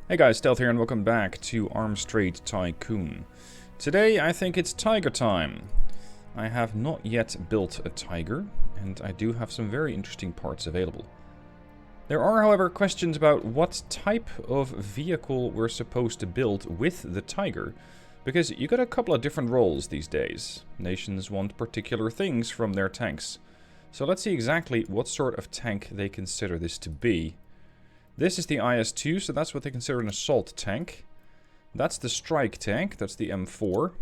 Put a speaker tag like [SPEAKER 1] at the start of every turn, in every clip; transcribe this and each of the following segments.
[SPEAKER 1] Hey guys, Stealth here and welcome back to Arm Straight Tycoon. Today I think it's Tiger time. I have not yet built a Tiger, and I do have some very interesting parts available. There are, however, questions about what type of vehicle we're supposed to build with the Tiger, because you got a couple of different roles these days. Nations want particular things from their tanks. So let's see exactly what sort of tank they consider this to be. This is the IS-2, so that's what they consider an assault tank. That's the strike tank, that's the M4.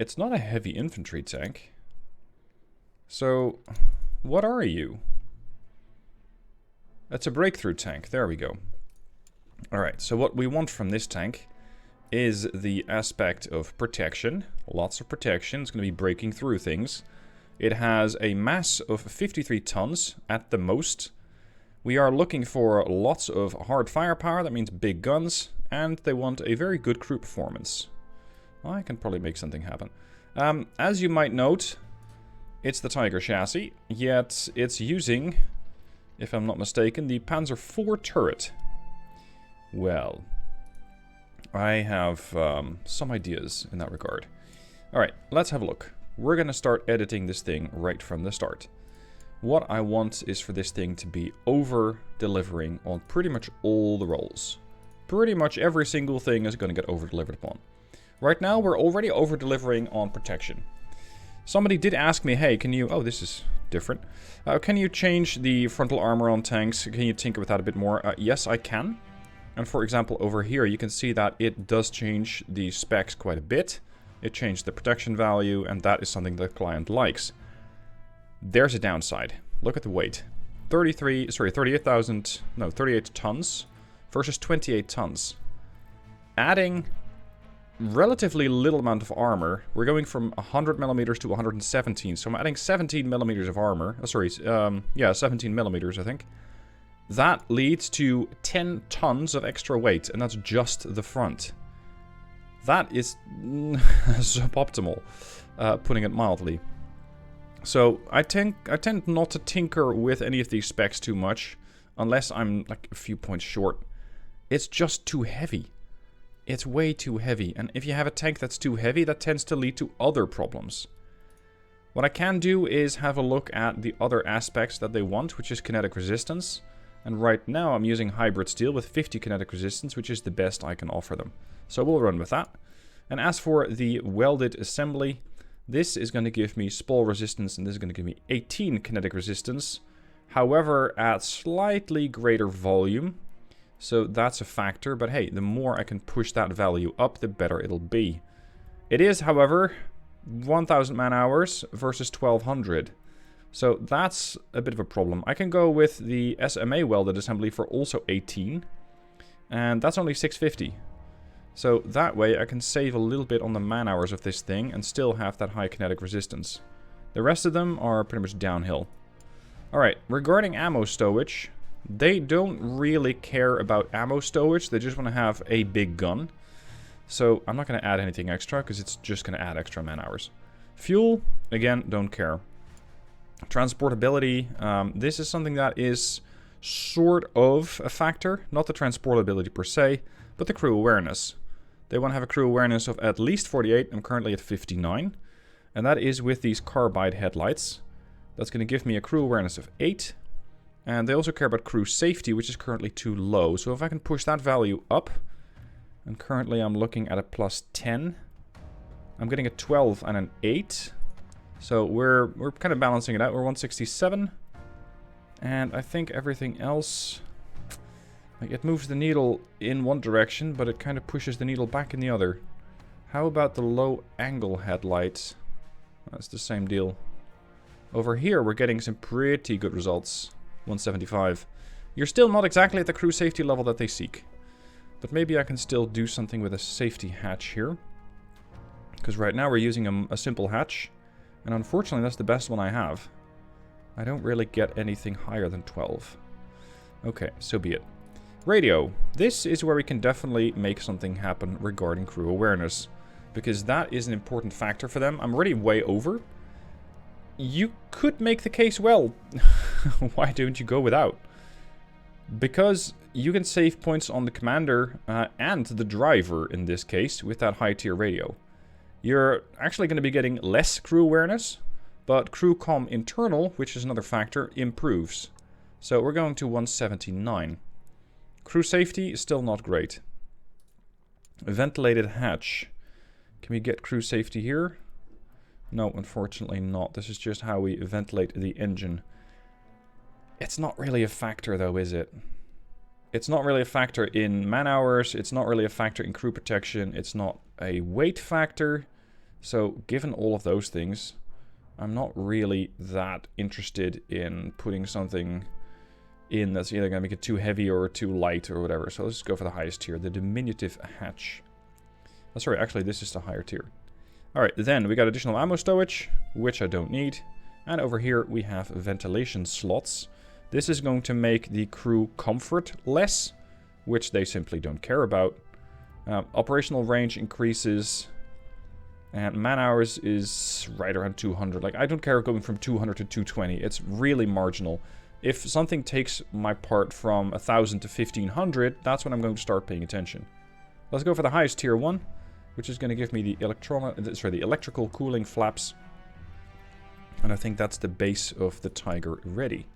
[SPEAKER 1] It's not a heavy infantry tank. So, what are you? That's a breakthrough tank, there we go. Alright, so what we want from this tank is the aspect of protection. Lots of protection, it's going to be breaking through things. It has a mass of 53 tons at the most. We are looking for lots of hard firepower, that means big guns, and they want a very good crew performance. Well, I can probably make something happen. As you might note, it's the Tiger chassis, yet it's using, if I'm not mistaken, the Panzer IV turret. Well, I have some ideas in that regard. Alright, let's have a look. We're going to start editing this thing right from the start. What I want is for this thing to be over-delivering on pretty much all the roles. Pretty much every single thing is going to get over-delivered upon. Right now, we're already over-delivering on protection. Somebody did ask me, hey, can you... Oh, this is different. Can you change the frontal armor on tanks? Can you tinker with that a bit more? Yes, I can. And for example, over here, you can see that it does change the specs quite a bit. It changed the protection value, and that is something the client likes. There's a downside. Look at the weight. 38 tons versus 28 tons. Adding relatively little amount of armor. We're going from 100 millimeters to 117. So I'm adding 17 millimeters of armor. 17 millimeters, I think. That leads to 10 tons of extra weight, and that's just the front. That is suboptimal, putting it mildly. So, I tend not to tinker with any of these specs too much, unless I'm like a few points short. It's just too heavy. It's way too heavy, and if you have a tank that's too heavy, that tends to lead to other problems. What I can do is have a look at the other aspects that they want, which is kinetic resistance. And right now I'm using hybrid steel with 50 kinetic resistance, which is the best I can offer them. So we'll run with that. And as for the welded assembly, this is going to give me spall resistance, and this is going to give me 18 kinetic resistance. However, at slightly greater volume. So that's a factor, but hey, the more I can push that value up, the better it'll be. It is, however, 1,000 man-hours versus 1,200. So that's a bit of a problem. I can go with the SMA welded assembly for also 18. And that's only 650. So that way I can save a little bit on the man-hours of this thing and still have that high kinetic resistance. The rest of them are pretty much downhill. Alright, regarding ammo stowage, they don't really care about ammo stowage, they just want to have a big gun. So I'm not going to add anything extra because it's just going to add extra man-hours. Fuel, again, don't care. Transportability, this is something that is sort of a factor. Not the transportability per se, but the crew awareness. They want to have a crew awareness of at least 48. I'm currently at 59. And that is with these carbide headlights. That's going to give me a crew awareness of 8. And they also care about crew safety, which is currently too low. So if I can push that value up, and currently I'm looking at a plus 10. I'm getting a 12 and an 8. So we're kind of balancing it out. We're 167. And I think everything else... Like, it moves the needle in one direction, but it kind of pushes the needle back in the other. How about the low angle headlights? That's the same deal. Over here, we're getting some pretty good results. 175. You're still not exactly at the crew safety level that they seek. But maybe I can still do something with a safety hatch here. Because right now we're using a simple hatch. And unfortunately, that's the best one I have. I don't really get anything higher than 12. Okay, so be it. Radio. This is where we can definitely make something happen regarding crew awareness. Because that is an important factor for them. I'm already way over. You could make the case, well, why don't you go without? Because you can save points on the commander and the driver in this case with that high tier radio. You're actually going to be getting less crew awareness, but crew comm internal, which is another factor, improves. So we're going to 179. Crew safety is still not great. Ventilated hatch. Can we get crew safety here? No, unfortunately not. This is just how we ventilate the engine. It's not really a factor though, is it? It's not really a factor in man hours. It's not really a factor in crew protection. It's not a weight factor. So given all of those things, I'm not really that interested in putting something in that's either going to make it too heavy or too light or whatever. So let's just go for the highest tier, the diminutive hatch. Oh, sorry, actually this is the higher tier. Alright, then we got additional ammo stowage, which I don't need. And over here we have ventilation slots. This is going to make the crew comfort less, which they simply don't care about. Operational range increases. And man hours is right around 200. Like, I don't care going from 200 to 220. It's really marginal. If something takes my part from 1,000 to 1,500, that's when I'm going to start paying attention. Let's go for the highest tier one, which is going to give me the electrical cooling flaps. And I think that's the base of the Tiger ready.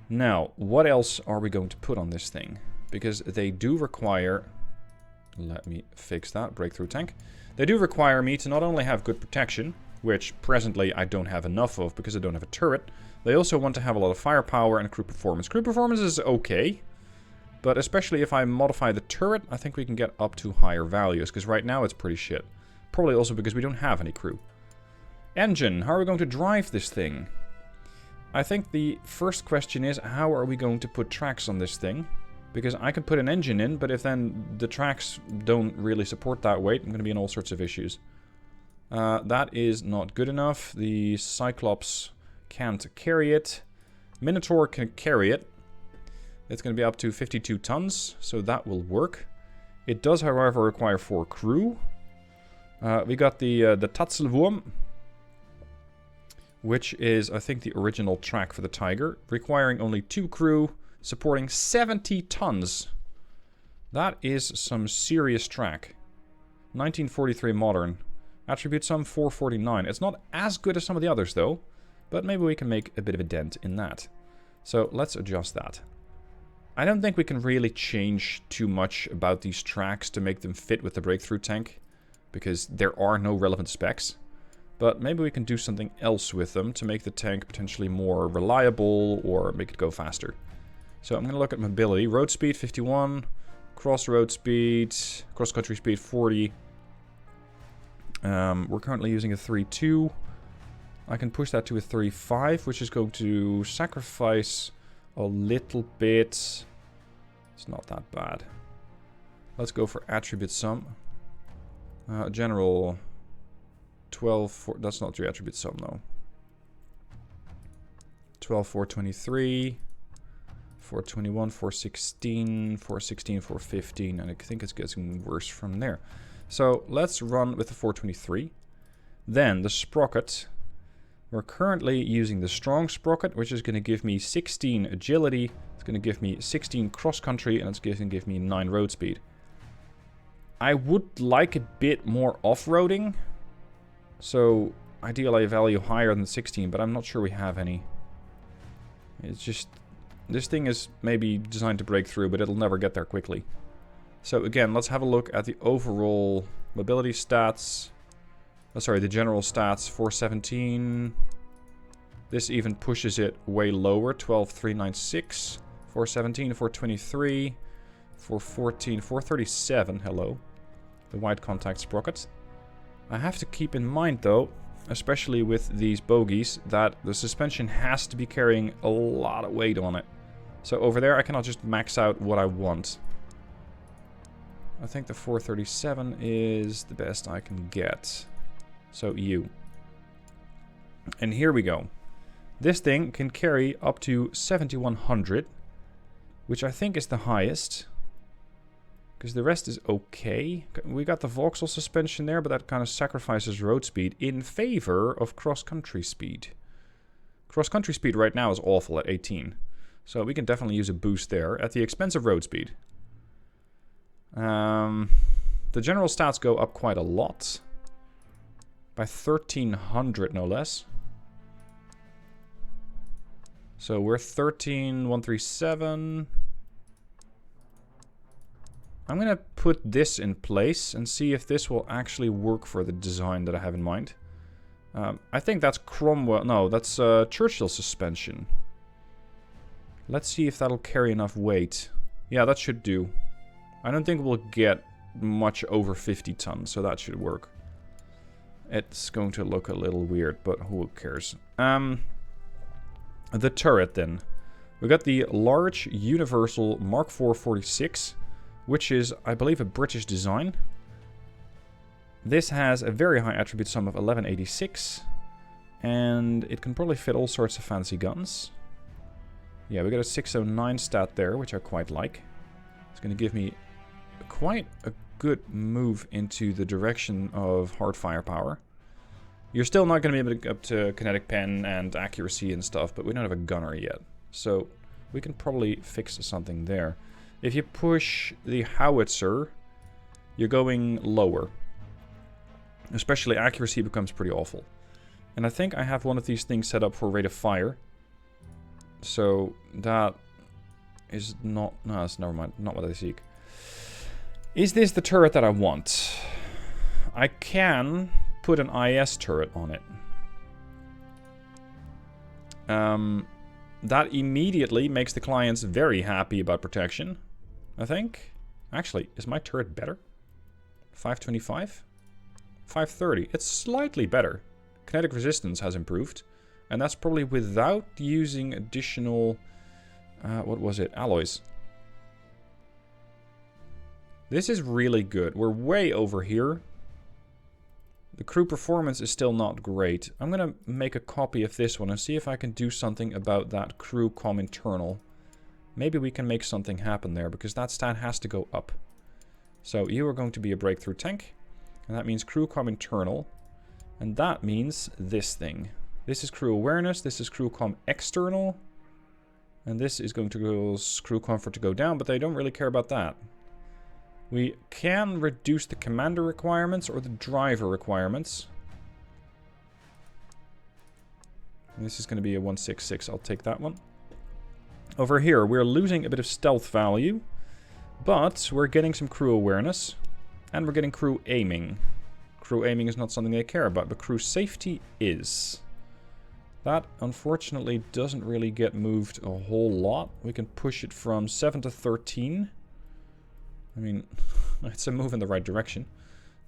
[SPEAKER 1] Now, what else are we going to put on this thing? Because they do require... Let me fix that. Breakthrough tank. They do require me to not only have good protection, which presently I don't have enough of because I don't have a turret. They also want to have a lot of firepower and crew performance. Crew performance is okay, but especially if I modify the turret, I think we can get up to higher values, because right now it's pretty shit. Probably also because we don't have any crew. Engine. How are we going to drive this thing? I think the first question is, how are we going to put tracks on this thing? Because I could put an engine in, but if then the tracks don't really support that weight, I'm going to be in all sorts of issues. That is not good enough. The Cyclops can't carry it. Minotaur can carry it. It's going to be up to 52 tons, so that will work. It does, however, require 4 crew. We got the Tatzelwurm, which is, I think, the original track for the Tiger, requiring only 2 crew, supporting 70 tons. That is some serious track. 1943 modern. Attribute sum 449. It's not as good as some of the others, though, but maybe we can make a bit of a dent in that. So let's adjust that. I don't think we can really change too much about these tracks to make them fit with the breakthrough tank, because there are no relevant specs. But maybe we can do something else with them to make the tank potentially more reliable or make it go faster. So I'm going to look at mobility. Road speed 51, cross-road speed, cross-country speed 40. We're currently using a 3.2. I can push that to a 3.5, which is going to sacrifice a little bit. It's not that bad. Let's go for attribute sum. General 12, that's not the attribute sum though. 12, 423, 421, 416, 416, 415, and I think it's getting worse from there. So let's run with the 423. Then the sprocket. We're currently using the strong sprocket, which is going to give me 16 agility. It's going to give me 16 cross-country, and it's going to give me 9 road speed. I would like a bit more off-roading. So ideally a value higher than 16, but I'm not sure we have any. It's just... this thing is maybe designed to break through, but it'll never get there quickly. So again, let's have a look at the overall mobility stats. Oh, sorry, the general stats. 417. This even pushes it way lower. 12,396. 417, 423. 414, 437. Hello. The wide contact sprocket. I have to keep in mind, though, especially with these bogies, that the suspension has to be carrying a lot of weight on it. So over there, I cannot just max out what I want. I think the 437 is the best I can get. So you. And here we go. This thing can carry up to 7,100, which I think is the highest. Because the rest is okay. We got the Vauxhall suspension there, but that kind of sacrifices road speed in favor of cross-country speed. Cross-country speed right now is awful at 18. So we can definitely use a boost there at the expense of road speed. The general stats go up quite a lot. By 1,300 no less. So we're 13,137. I'm going to put this in place and see if this will actually work for the design that I have in mind. I think that's Cromwell. No, that's Churchill suspension. Let's see if that'll carry enough weight. Yeah, that should do. I don't think we'll get much over 50 tons, so that should work. It's going to look a little weird, but who cares? The turret, then. We got the large universal Mark IV 46, which is, I believe, a British design. This has a very high attribute sum of 1186, and it can probably fit all sorts of fancy guns. Yeah, we got a 609 stat there, which I quite like. It's going to give me quite a good move into the direction of hard firepower. You're still not going to be able to get up to kinetic pen and accuracy and stuff, but we don't have a gunner yet. So we can probably fix something there. If you push the howitzer, you're going lower. Especially accuracy becomes pretty awful. And I think I have one of these things set up for rate of fire. So that is not... No, that's never mind. Not what I seek. Is this the turret that I want? I can put an IS turret on it. That immediately makes the clients very happy about protection, I think. Actually, is my turret better? 525? 530. It's slightly better. Kinetic resistance has improved. And that's probably without using additional... what was it? Alloys. This is really good. We're way over here. The crew performance is still not great. I'm going to make a copy of this one and see if I can do something about that crew comm internal. Maybe we can make something happen there, because that stat has to go up. So you are going to be a breakthrough tank. And that means crew comm internal. And that means this thing. This is crew awareness. This is crew comm external. And this is going to cause crew comfort to go down, but they don't really care about that. We can reduce the commander requirements or the driver requirements. And this is going to be a 166. I'll take that one. Over here, we're losing a bit of stealth value, but we're getting some crew awareness, and we're getting crew aiming. Crew aiming is not something they care about, but crew safety is. That, unfortunately, doesn't really get moved a whole lot. We can push it from 7 to 13. I mean, it's a move in the right direction.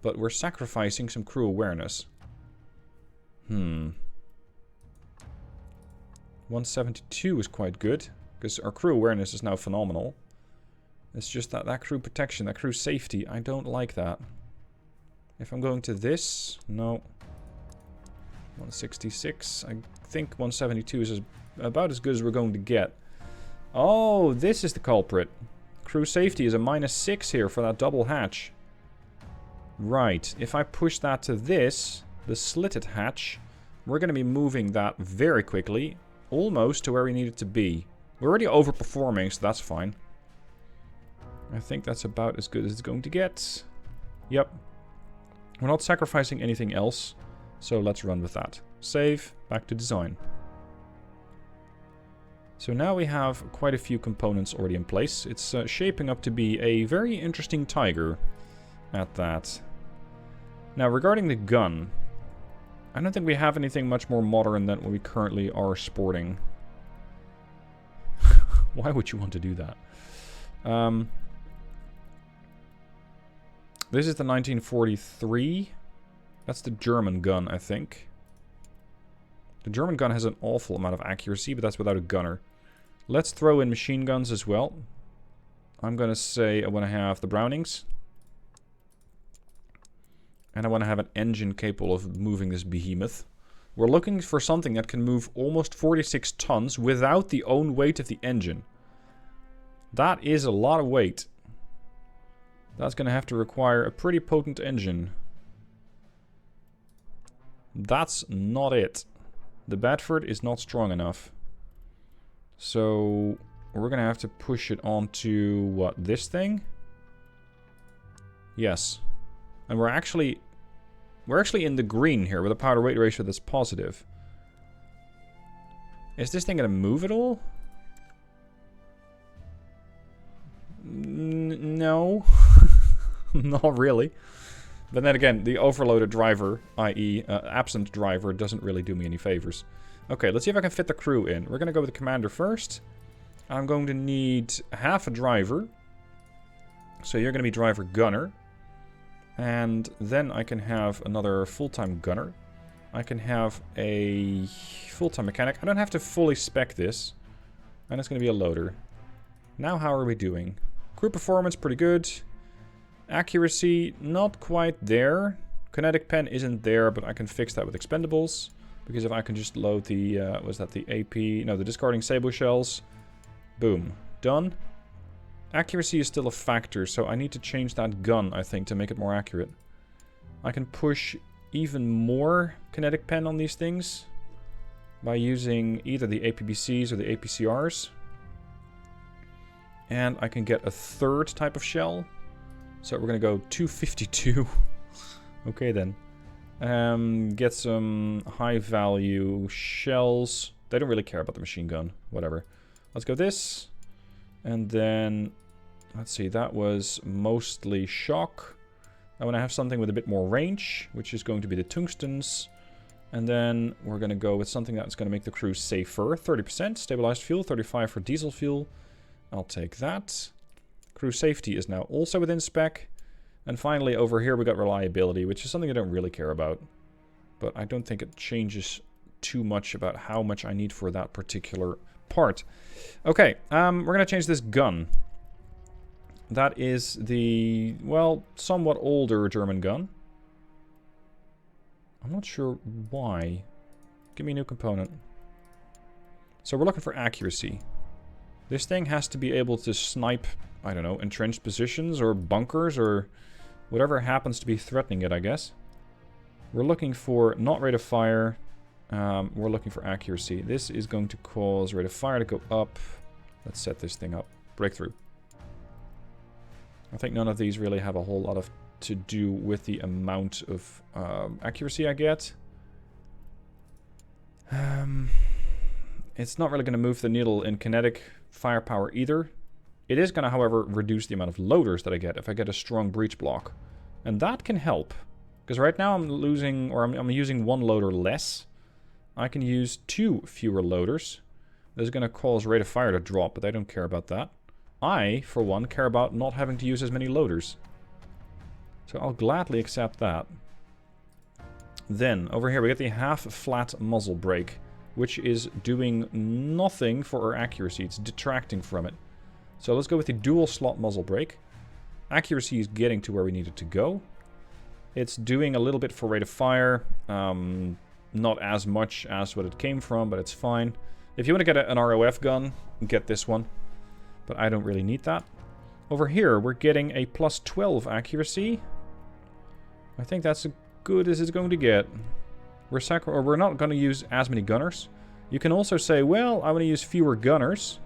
[SPEAKER 1] But we're sacrificing some crew awareness. 172 is quite good, because our crew awareness is now phenomenal. It's just that crew protection, that crew safety, I don't like that. If I'm going to this, no. 166, I think 172 is about as good as we're going to get. Oh, this is the culprit. Crew safety is a -6 here for that double hatch. Right, if I push that to this, the slitted hatch, we're going to be moving that very quickly, almost to where we need it to be. We're already overperforming, so that's fine. I think that's about as good as it's going to get. Yep. We're not sacrificing anything else, so let's run with that. Save, back to design. So now we have quite a few components already in place. It's shaping up to be a very interesting Tiger at that. Now, regarding the gun, I don't think we have anything much more modern than what we currently are sporting. Why would you want to do that? This is the 1943. That's the German gun, I think. The German gun has an awful amount of accuracy, but that's without a gunner. Let's throw in machine guns as well. I'm going to say I want to have the Brownings. And I want to have an engine capable of moving this behemoth. We're looking for something that can move almost 46 tons without the own weight of the engine. That is a lot of weight. That's going to have to require a pretty potent engine. That's not it. The Bedford is not strong enough. So we're going to have to push it onto, what, this thing? Yes. And we're actually in the green here with a power to weight ratio that's positive. Is this thing going to move at all? No. Not really. But then again, the overloaded driver, i.e. Absent driver, doesn't really do me any favors. Okay, let's see if I can fit the crew in. We're going to go with the commander first. I'm going to need half a driver. So you're going to be driver gunner. And then I can have another full-time gunner. I can have a full-time mechanic. I don't have to fully spec this. And it's going to be a loader. Now how are we doing? Crew performance, pretty good. Accuracy, not quite there. Kinetic pen isn't there, but I can fix that with expendables. Because if I can just load the, was that the AP? No, the discarding sable shells. Boom. Done. Accuracy is still a factor, so I need to change that gun, I think, to make it more accurate. I can push even more kinetic pen on these things by using either the APBCs or the APCRs. And I can get a third type of shell. So we're going to go 252. Okay then. Get some high value shells. They don't really care about the machine gun. Whatever. Let's go this. And then, let's see, that was mostly shock. I want to have something with a bit more range, which is going to be the tungstens. And then we're going to go with something that's going to make the crew safer. 30% stabilized fuel, 35 for diesel fuel. I'll take that. Crew safety is now also within spec. And finally, over here we got reliability, which is something I don't really care about. But I don't think it changes too much about how much I need for that particular part. Okay, we're going to change this gun. That is the, well, somewhat older German gun. I'm not sure why. Give me a new component. So we're looking for accuracy. This thing has to be able to snipe, I don't know, entrenched positions or bunkers or whatever happens to be threatening it, I guess. We're looking for not rate of fire. We're looking for accuracy. This is going to cause rate of fire to go up. Let's set this thing up. Breakthrough. I think none of these really have a whole lot of to do with the amount of accuracy I get. It's not really going to move the needle in kinetic firepower either. It is going to, however, reduce the amount of loaders that I get if I get a strong breach block. And that can help. Because right now I'm losing, or I'm using one loader less. I can use 2 fewer loaders. This is going to cause rate of fire to drop, but I don't care about that. I, for one, care about not having to use as many loaders. So I'll gladly accept that. Then, over here we get the half-flat muzzle brake, which is doing nothing for our accuracy. It's detracting from it. So let's go with the dual slot muzzle brake. Accuracy is getting to where we need it to go. It's doing a little bit for rate of fire. Not as much as what it came from, but it's fine. If you want to get an ROF gun, get this one. But I don't really need that. Over here, we're getting a plus 12 accuracy. I think that's as good as it's going to get. We're not going to use as many gunners. You can also say, well, I want to use fewer gunners,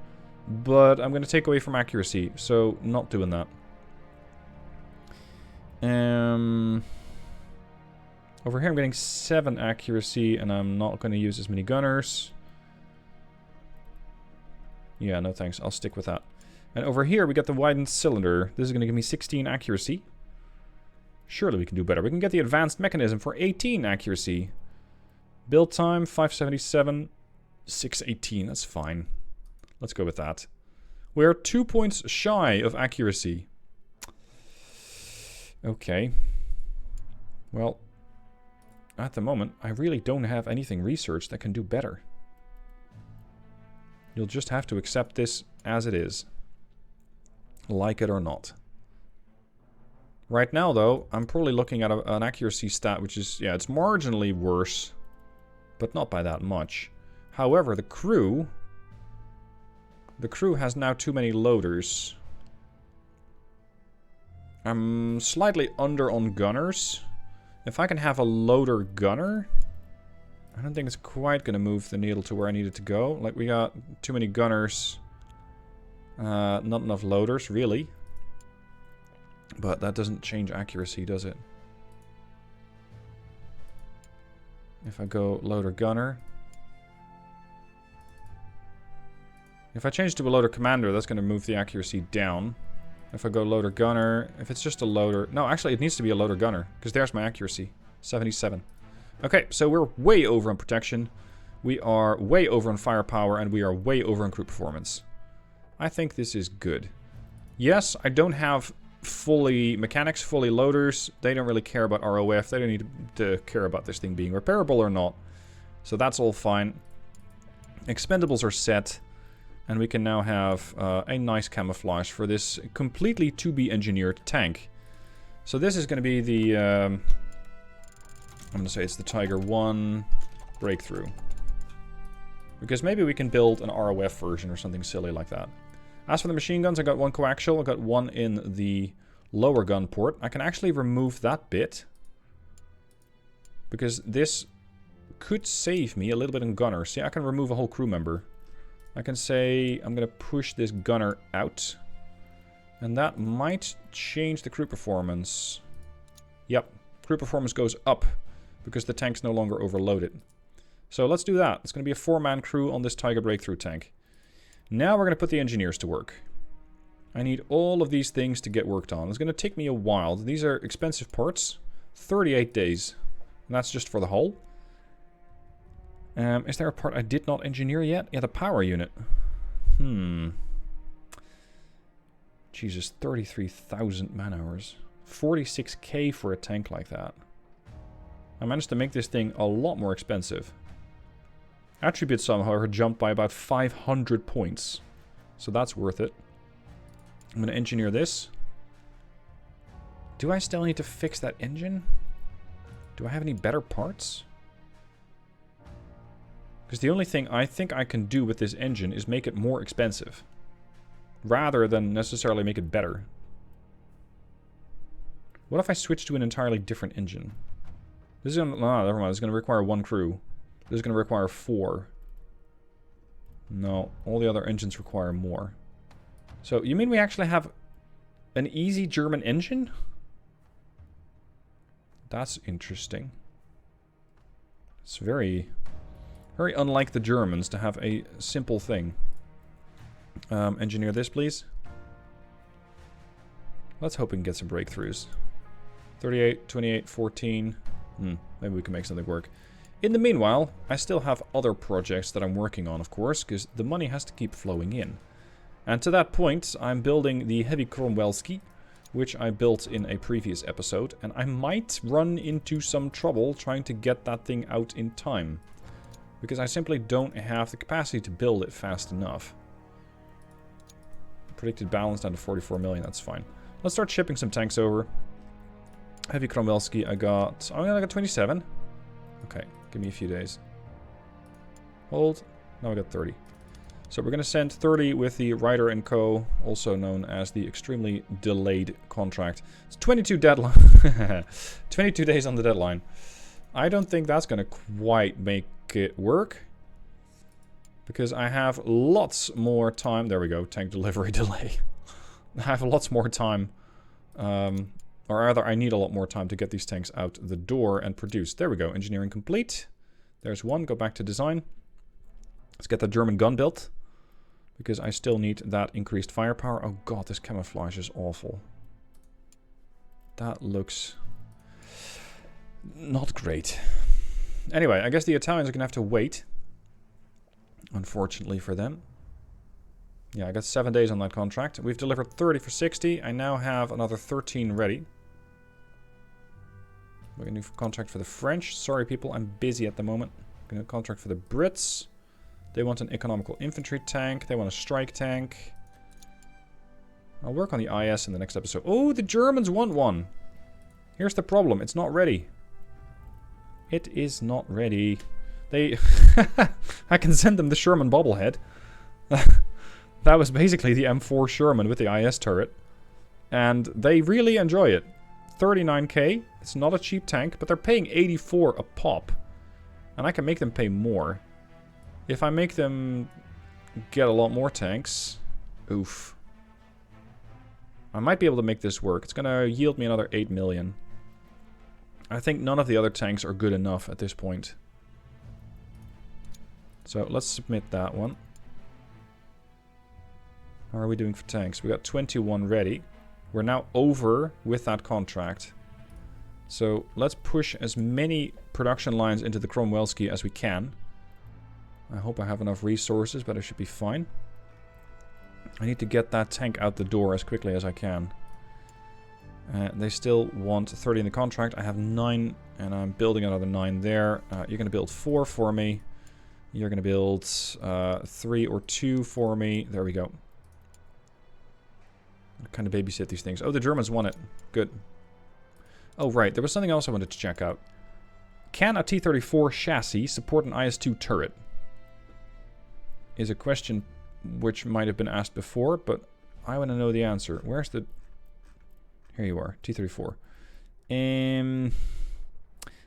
[SPEAKER 1] but I'm going to take away from accuracy, so not doing that. Over here I'm getting 7 accuracy, and I'm not going to use as many gunners. Yeah, no thanks. I'll stick with that. And over here we got the widened cylinder. This is going to give me 16 accuracy. Surely we can do better. We can get the advanced mechanism for 18 accuracy. Build time, 577. 618, that's fine. Let's go with that. We're 2 points shy of accuracy. Okay. Well, at the moment, I really don't have anything researched that can do better. You'll just have to accept this as it is. Like it or not. Right now, though, I'm probably looking at an accuracy stat, which is, yeah, it's marginally worse. But not by that much. However, the crew has now too many loaders. I'm slightly under on gunners. If I can have a loader gunner, I don't think it's quite going to move the needle to where I need it to go. Like, we got too many gunners Not enough loaders, really. But that doesn't change accuracy, does it? If I go loader gunner. If I change to a loader commander, that's going to move the accuracy down. If I go loader gunner, if it's just a loader... No, actually, it needs to be a loader gunner, because there's my accuracy. 77. Okay, so we're way over on protection. We are way over on firepower, and we are way over on crew performance. I think this is good. Yes, I don't have fully mechanics, fully loaders. They don't really care about ROF. They don't need to care about this thing being repairable or not. So that's all fine. Expendables are set. And we can now have a nice camouflage for this completely to-be-engineered tank. So this is going to be the... I'm going to say it's the Tiger 1 breakthrough. Because maybe we can build an ROF version or something silly like that. As for the machine guns, I got one coaxial. I got one in the lower gun port. I can actually remove that bit. Because this could save me a little bit in gunner. See, I can remove a whole crew member. I can say I'm going to push this gunner out. And that might change the crew performance. Yep, crew performance goes up because the tank's no longer overloaded. So let's do that. It's going to be a 4-man crew on this Tiger breakthrough tank. Now we're going to put the engineers to work. I need all of these things to get worked on. It's going to take me a while. These are expensive parts. 38 days. And that's just for the hull. Is there a part I did not engineer yet? Yeah, the power unit. Jesus, 33,000 man-hours. 46k for a tank like that. I managed to make this thing a lot more expensive. Attribute sum, however, jumped by about 500 points. So that's worth it. I'm going to engineer this. Do I still need to fix that engine? Do I have any better parts? Because the only thing I think I can do with this engine is make it more expensive. Rather than necessarily make it better. What if I switch to an entirely different engine? This is going to... No, never mind. This is going to require 1 crew. This is going to require 4. No, all the other engines require more. So, you mean we actually have an easy German engine? That's interesting. It's very unlike the Germans to have a simple thing. Engineer this, please. Let's hope we can get some breakthroughs. 38, 28, 14. Maybe we can make something work. In the meanwhile, I still have other projects that I'm working on, of course, because the money has to keep flowing in. And to that point, I'm building the Heavy Cromwellski, which I built in a previous episode, and I might run into some trouble trying to get that thing out in time. Because I simply don't have the capacity to build it fast enough. Predicted balance down to 44 million, that's fine. Let's start shipping some tanks over. Heavy Cromwellski, I got 27. Okay, give me a few days. Hold. Now I got 30. So we're going to send 30 with the Ryder & Co., also known as the extremely delayed contract. It's 22 deadline. 22 days on the deadline. I don't think that's going to quite make it work. Because I have lots more time. There we go, tank delivery delay. I have lots more time. Or rather, I need a lot more time to get these tanks out the door and produced. There we go, engineering complete. There's one, go back to design. Let's get the German gun built. Because I still need that increased firepower. Oh god, this camouflage is awful. That looks not great. Anyway, I guess the Italians are going to have to wait. Unfortunately for them. Yeah, I got 7 days on that contract. We've delivered 30 for 60. I now have another 13 ready. We're going to do contract for the French. Sorry people, I'm busy at the moment. Going to contract for the Brits. They want an economical infantry tank. They want a strike tank. I'll work on the IS in the next episode. Oh, the Germans want one. Here's the problem. It's not ready. It is not ready. They... I can send them the Sherman bobblehead. That was basically the M4 Sherman with the IS turret. And they really enjoy it. 39k. It's not a cheap tank, but they're paying 84 a pop. And I can make them pay more. If I make them get a lot more tanks... Oof. I might be able to make this work. It's going to yield me another 8 million. I think none of the other tanks are good enough at this point. So let's submit that one. How are we doing for tanks? We got 21 ready. We're now over with that contract. So let's push as many production lines into the Cromwellski as we can. I hope I have enough resources, but I should be fine. I need to get that tank out the door as quickly as I can. They still want 30 in the contract. I have 9, and I'm building another 9 there. You're going to build 4 for me. You're going to build 3 or 2 for me. There we go. I kind of babysit these things. Oh, the Germans won it. Good. Oh, right. There was something else I wanted to check out. Can a T-34 chassis support an IS-2 turret? Is a question which might have been asked before, but I want to know the answer. Where's the... Here you are, T-34. The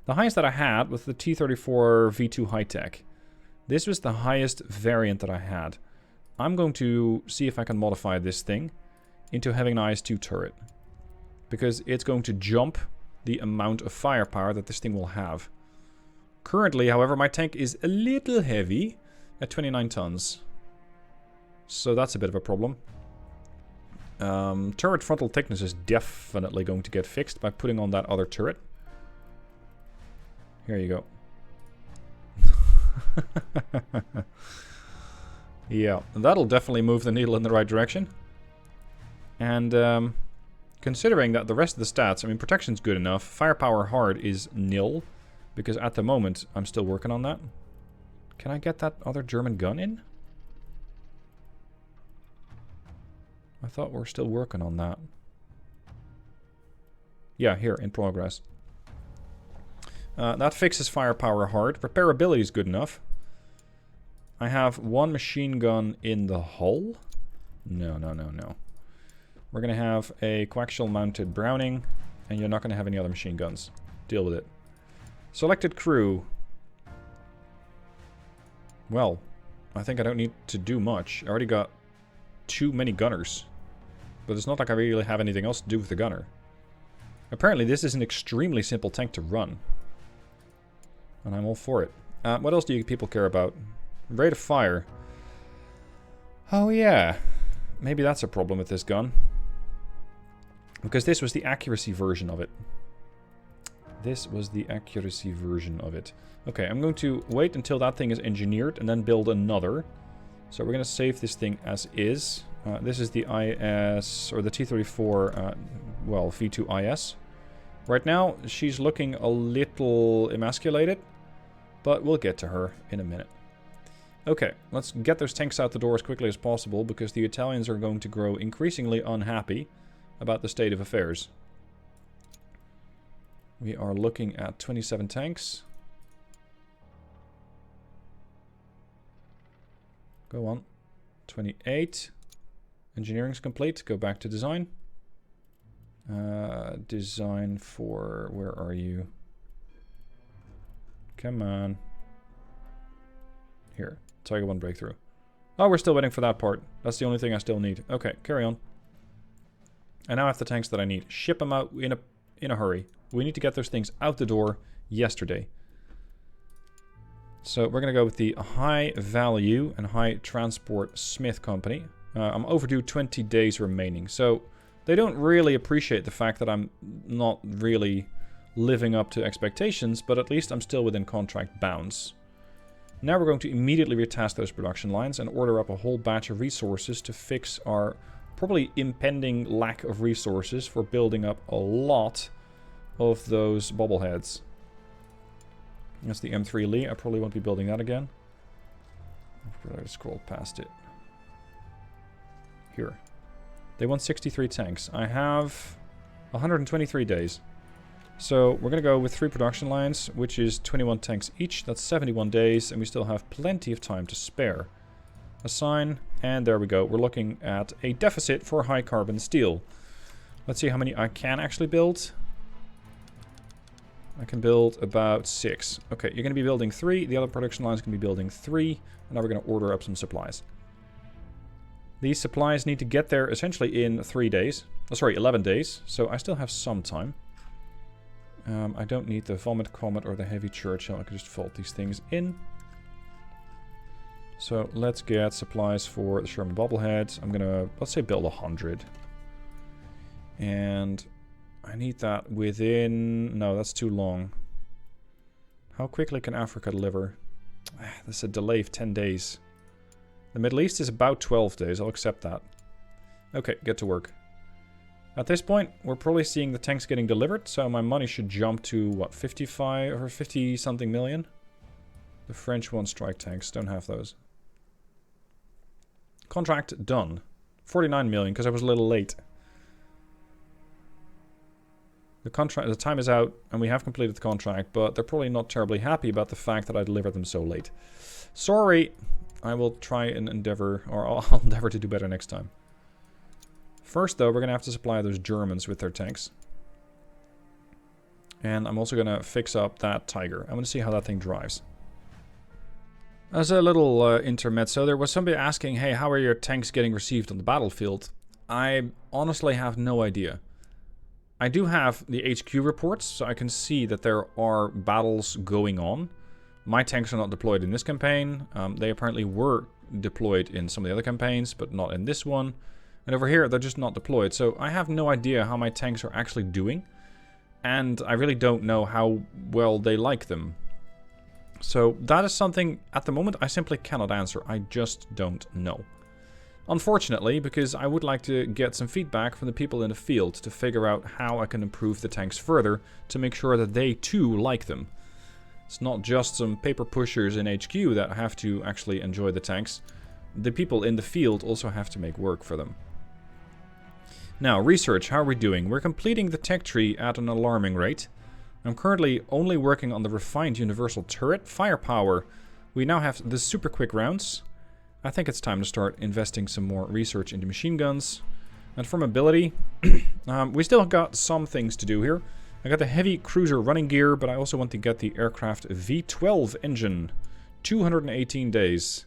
[SPEAKER 1] highest that I had was the T-34 V2 high-tech. This was the highest variant that I had. I'm going to see if I can modify this thing into having an IS-2 turret, because it's going to jump the amount of firepower that this thing will have. Currently, however, my tank is a little heavy at 29 tons. So that's a bit of a problem. Turret frontal thickness is definitely going to get fixed by putting on that other turret. Here you go. Yeah, that'll definitely move the needle in the right direction. And considering that the rest of the stats, I mean, protection's good enough. Firepower hard is nil, because at the moment I'm still working on that. Can I get that other German gun in? I thought we were still working on that. Yeah, here, in progress. That fixes firepower hard. Repairability is good enough. I have 1 machine gun in the hull. No. We're going to have a coaxial mounted Browning, and you're not going to have any other machine guns. Deal with it. Selected crew. Well, I think I don't need to do much. I already got too many gunners. But it's not like I really have anything else to do with the gunner. Apparently this is an extremely simple tank to run. And I'm all for it. What else do you people care about? Rate of fire. Oh yeah. Maybe that's a problem with this gun. Because this was the accuracy version of it. This was the accuracy version of it. Okay, I'm going to wait until that thing is engineered and then build another. So we're going to save this thing as is. This is the IS, or the T-34, well, V2 IS. Right now, she's looking a little emasculated, but we'll get to her in a minute. Okay, let's get those tanks out the door as quickly as possible, because the Italians are going to grow increasingly unhappy about the state of affairs. We are looking at 27 tanks. Go on. 28. Engineering's complete. Go back to design. Design for... Where are you? Come on. Here. Tiger 1 breakthrough. Oh, we're still waiting for that part. That's the only thing I still need. Okay, carry on. I now have the tanks that I need. Ship them out in a hurry. We need to get those things out the door yesterday. So we're going to go with the high value and high transport Smith company. I'm overdue 20 days remaining. So they don't really appreciate the fact that I'm not really living up to expectations, but at least I'm still within contract bounds. Now we're going to immediately retask those production lines and order up a whole batch of resources to fix our probably impending lack of resources for building up a lot of those bobbleheads. That's the M3 Lee. I probably won't be building that again. I'll scroll past it. Here. They want 63 tanks. I have 123 days. So we're going to go with 3 production lines, which is 21 tanks each. That's 71 days, and we still have plenty of time to spare. Assign, and there we go. We're looking at a deficit for high carbon steel. Let's see how many I can actually build. I can build about 6. Okay, you're going to be building 3. The other production line is going to be building 3. And now we're going to order up some supplies. These supplies need to get there essentially in 3 days. Oh, sorry, 11 days. So I still have some time. I don't need the Vomit Comet or the Heavy Churchill. I can just fold these things in. So let's get supplies for the Sherman bobbleheads. I'm gonna, let's say, build 100. And I need that within... No, that's too long. How quickly can Africa deliver? There's a delay of 10 days. The Middle East is about 12 days. I'll accept that. Okay, get to work. At this point, we're probably seeing the tanks getting delivered, so my money should jump to, what, 55 or 50 something million? The French want strike tanks, don't have those. Contract done. 49 million, because I was a little late. The time is out, and we have completed the contract, but they're probably not terribly happy about the fact that I delivered them so late. Sorry! I will try and endeavor, or I'll endeavor to do better next time. First, though, we're going to have to supply those Germans with their tanks. And I'm also going to fix up that Tiger. I'm going to see how that thing drives. As a little intermezzo, there was somebody asking, hey, how are your tanks getting received on the battlefield? I honestly have no idea. I do have the HQ reports, so I can see that there are battles going on. My tanks are not deployed in this campaign. They apparently were deployed in some of the other campaigns, but not in this one. And over here, they're just not deployed. So I have no idea how my tanks are actually doing. And I really don't know how well they like them. So that is something, at the moment, I simply cannot answer. I just don't know. Unfortunately, because I would like to get some feedback from the people in the field to figure out how I can improve the tanks further to make sure that they too like them. It's not just some paper pushers in HQ that have to actually enjoy the tanks. The people in the field also have to make work for them. Now, research, how are we doing? We're completing the tech tree at an alarming rate. I'm currently only working on the refined universal turret. Firepower, we now have the super quick rounds. I think it's time to start investing some more research into machine guns. And for mobility, we still got some things to do here. I got the heavy cruiser running gear, but I also want to get the aircraft V12 engine. 218 days.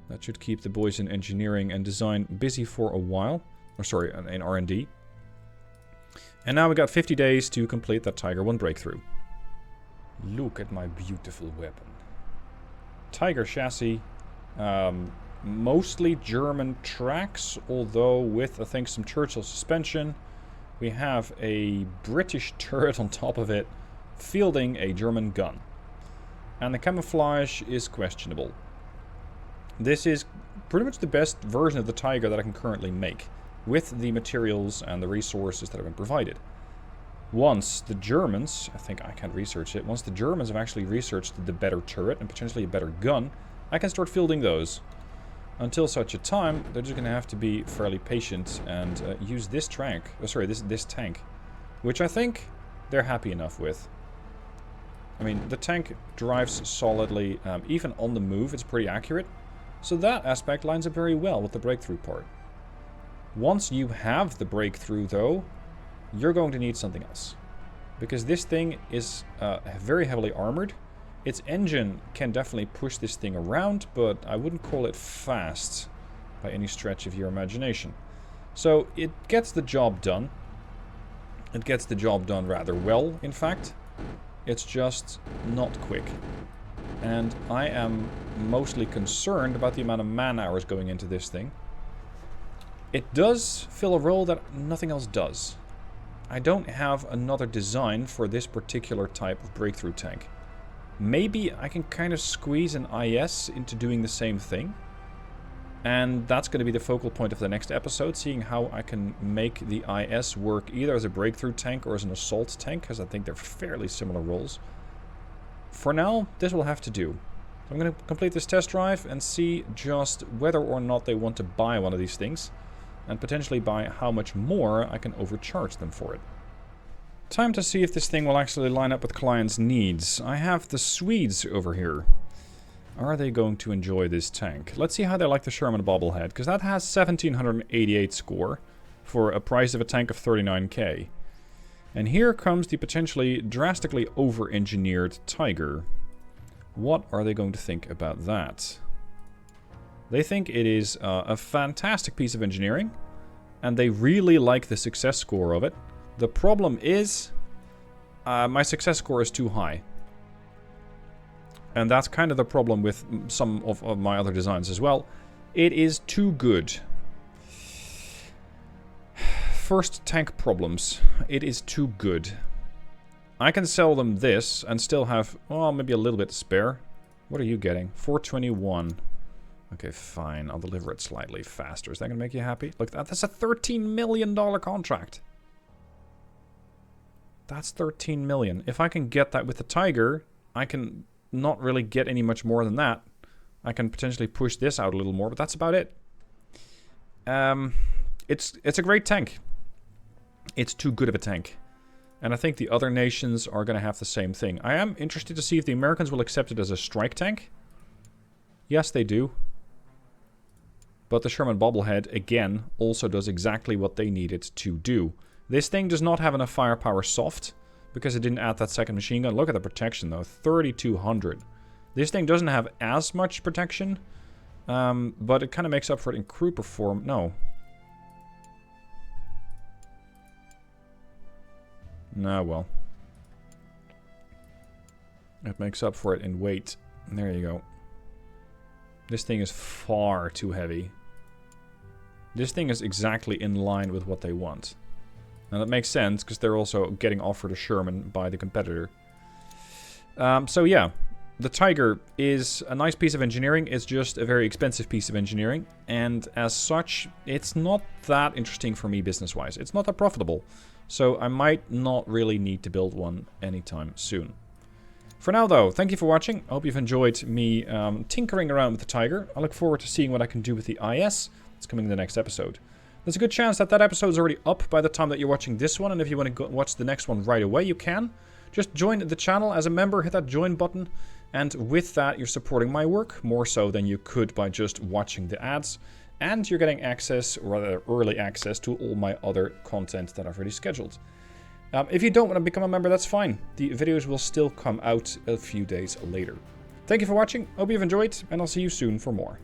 [SPEAKER 1] That should keep the boys in engineering and design busy for a while. Or sorry, in R&D. And now we got 50 days to complete that Tiger 1 breakthrough. Look at my beautiful weapon. Tiger chassis. Mostly German tracks, although with, I think, some Churchill suspension. We have a British turret on top of it, fielding a German gun. And the camouflage is questionable. This is pretty much the best version of the Tiger that I can currently make, with the materials and the resources that have been provided. Once the Germans, I think I can't research it, once the Germans have actually researched the better turret and potentially a better gun, I can start fielding those. Until such a time, they're just going to have to be fairly patient and use this tank, this tank, which I think they're happy enough with. I mean, the tank drives solidly, even on the move, it's pretty accurate. So that aspect lines up very well with the breakthrough part. Once you have the breakthrough, though, you're going to need something else. Because this thing is very heavily armored. Its engine can definitely push this thing around, but I wouldn't call it fast by any stretch of your imagination. So it gets the job done. It gets the job done rather well, in fact. It's just not quick. And I am mostly concerned about the amount of man hours going into this thing. It does fill a role that nothing else does. I don't have another design for this particular type of breakthrough tank. Maybe I can kind of squeeze an IS into doing the same thing. And that's going to be the focal point of the next episode, seeing how I can make the IS work either as a breakthrough tank or as an assault tank, because I think they're fairly similar roles. For now, this will have to do. I'm going to complete this test drive and see just whether or not they want to buy one of these things, and potentially by how much more I can overcharge them for it. Time to see if this thing will actually line up with clients' needs. I have the Swedes over here. Are they going to enjoy this tank? Let's see how they like the Sherman bobblehead, because that has 1788 score for a price of a tank of 39k. And here comes the potentially drastically over-engineered Tiger. What are they going to think about that? They think it is a fantastic piece of engineering, and they really like the success score of it. The problem is, my success score is too high. And that's kind of the problem with some of my other designs as well. It is too good. First, tank problems. It is too good. I can sell them this and still have, well, maybe a little bit to spare. What are you getting? 421. Okay, fine. I'll deliver it slightly faster. Is that going to make you happy? Look, that's a $13 million contract. That's 13 million. If I can get that with the Tiger, I can not really get any much more than that. I can potentially push this out a little more, but that's about it. It's a great tank. It's too good of a tank. And I think the other nations are going to have the same thing. I am interested to see if the Americans will accept it as a strike tank. Yes, they do. But the Sherman Bobblehead, again, also does exactly what they need it to do. This thing does not have enough firepower soft, because it didn't add that second machine gun. Look at the protection, though. 3,200. This thing doesn't have as much protection, but it kind of makes up for it in crew perform. No. No, well. It makes up for it in weight. There you go. This thing is far too heavy. This thing is exactly in line with what they want. Now that makes sense, because they're also getting offered a Sherman by the competitor. So yeah, the Tiger is a nice piece of engineering. It's just a very expensive piece of engineering. And as such, it's not that interesting for me business-wise. It's not that profitable. So I might not really need to build one anytime soon. For now, though, thank you for watching. I hope you've enjoyed me tinkering around with the Tiger. I look forward to seeing what I can do with the IS. It's coming in the next episode. There's a good chance that that episode is already up by the time that you're watching this one. And if you want to go watch the next one right away, you can. Just join the channel as a member. Hit that join button. And with that, you're supporting my work more so than you could by just watching the ads. And you're getting access, or rather early access, to all my other content that I've already scheduled. If you don't want to become a member, that's fine. The videos will still come out a few days later. Thank you for watching. Hope you've enjoyed, and I'll see you soon for more.